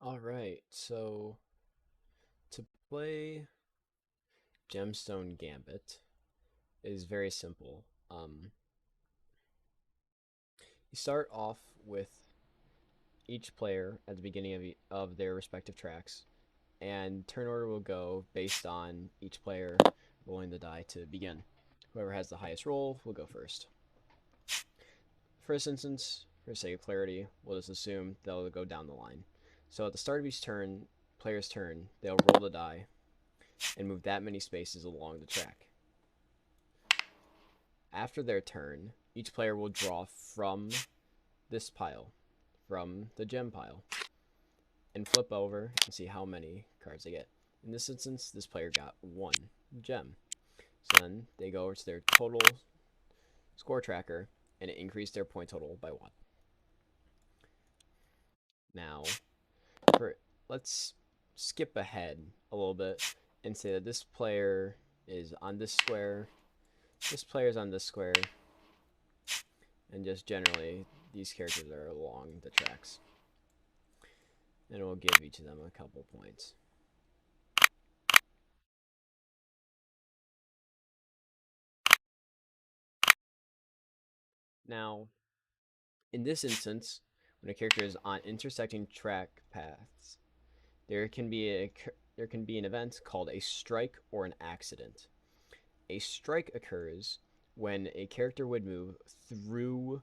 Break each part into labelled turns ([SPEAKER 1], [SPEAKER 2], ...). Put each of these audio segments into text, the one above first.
[SPEAKER 1] Alright, so to play Gemstone Gambit is very simple. You start off with each player at the beginning of their respective tracks, and turn order will go based on each player rolling the die to begin. Whoever has the highest roll will go first. For this instance, for sake of clarity, we'll just assume they'll go down the line. So at the start of each player's turn, they'll roll the die and move that many spaces along the track. After their turn, each player will draw from this pile, from the gem pile, and flip over and see how many cards they get. In this instance, this player got 1 gem. So then they go over to their total score tracker and it increased their point total by 1. Now, let's skip ahead a little bit and say that this player is on this square, this player is on this square, and just generally these characters are along the tracks. And we'll give each of them a couple points. Now, in this instance, when a character is on intersecting track paths, there can be an event called a strike or an accident. A strike occurs when a character would move through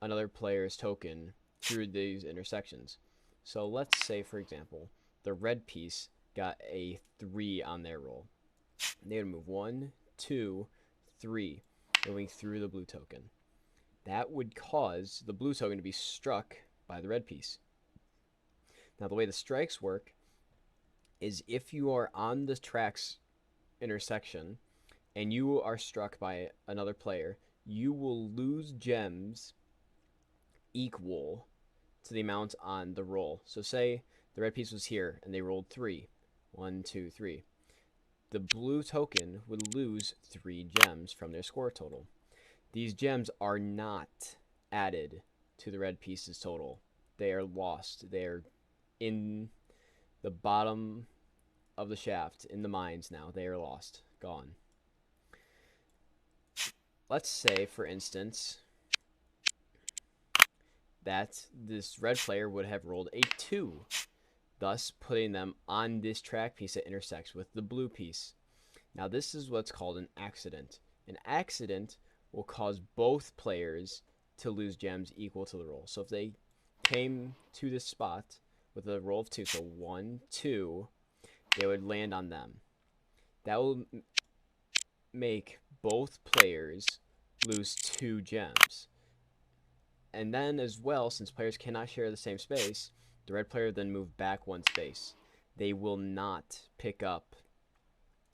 [SPEAKER 1] another player's token through these intersections. So let's say, for example, the red piece got a 3 on their roll. They would move 1, 2, 3, moving through the blue token. That would cause the blue token to be struck by the red piece. Now, the way the strikes work is if you are on the track's intersection and you are struck by another player, you will lose gems equal to the amount on the roll. So say the red piece was here and they rolled 3. 1, 2, 3. The blue token would lose 3 gems from their score total. These gems are not added to the red piece's total. They are lost. They are in the bottom of the shaft, in the mines now. They are lost. Gone. Let's say, for instance, that this red player would have rolled a 2, thus putting them on this track piece that intersects with the blue piece. Now, this is what's called an accident. An accident will cause both players to lose gems equal to the roll. So if they came to this spot with a roll of 2, so 1, 2, they would land on them. That will make both players lose 2 gems. And then as well, since players cannot share the same space, the red player then move back 1 space. They will not pick up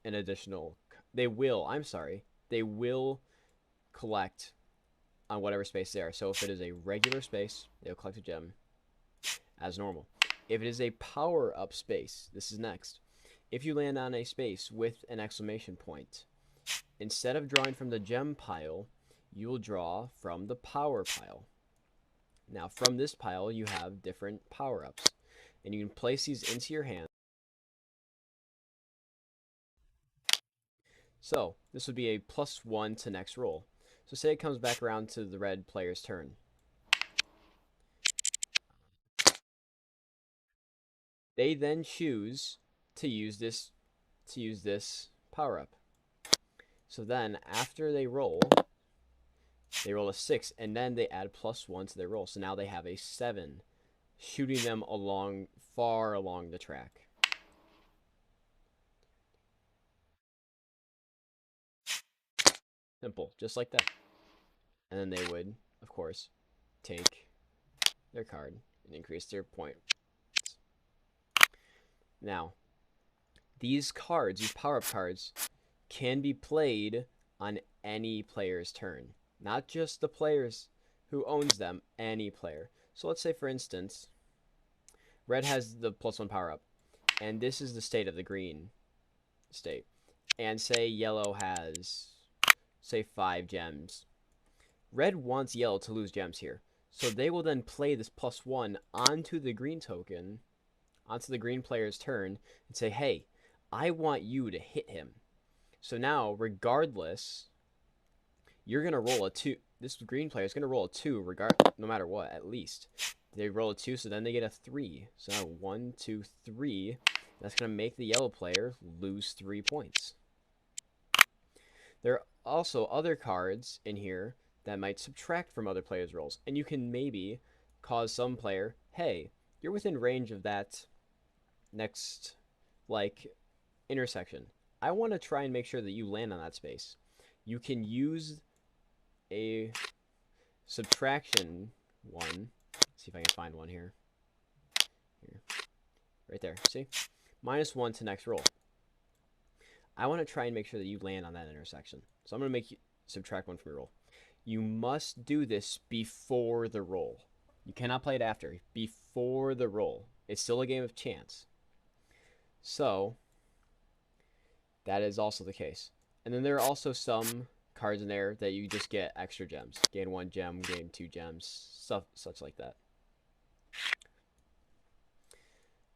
[SPEAKER 1] an additional... They will collect on whatever space they are. So if it is a regular space, they'll collect a gem as normal. If it is a power-up space, this is next. If you land on a space with an exclamation point, instead of drawing from the gem pile, you will draw from the power pile. Now, from this pile, you have different power-ups, and you can place these into your hand. So, this would be a +1 to next roll. So say it comes back around to the red player's turn. They then choose to use this power-up. So then, after they roll a 6, and then they add +1 to their roll. So now they have a 7, shooting them far along the track. Simple, just like that. And then they would, of course, take their card and increase their points. Now, these power-up cards, can be played on any player's turn. Not just the players who owns them, any player. So let's say, for instance, red has the +1 power-up, and this is the state of the green state. And say yellow has, say, 5 gems. Red wants yellow to lose gems here. So they will then play this +1 onto the green token onto the green player's turn and say, hey, I want you to hit him. So now, regardless, you're going to roll a 2. This green player is going to roll a 2 no matter what, at least. They roll a 2, so then they get a 3. So now 1, 2, 3. That's going to make the yellow player lose 3 points. There are also other cards in here that might subtract from other players' rolls. And you can maybe cause some player, hey, you're within range of that next, like, intersection. I want to try and make sure that you land on that space. You can use a subtraction one. Let's see if I can find one here. Right there. See? -1 to next roll. I want to try and make sure that you land on that intersection. So I'm going to make you subtract 1 from your roll. You must do this before the roll. You cannot play it after. Before the roll. It's still a game of chance. So that is also the case. And then there are also some cards in there that you just get extra gems. Gain 1 gem, gain 2 gems, stuff such like that.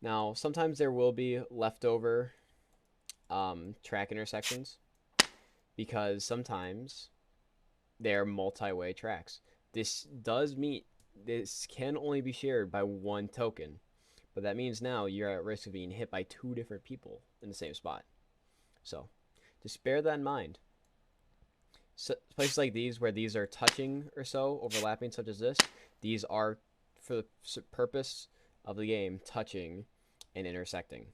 [SPEAKER 1] Now, sometimes there will be leftover track intersections because sometimes they're multi-way tracks. This can only be shared by 1 token, but that means now you're at risk of being hit by 2 different people in the same spot. So just bear that in mind. So, places like these where these are touching or so, overlapping such as this, these are, for the purpose of the game, touching and intersecting.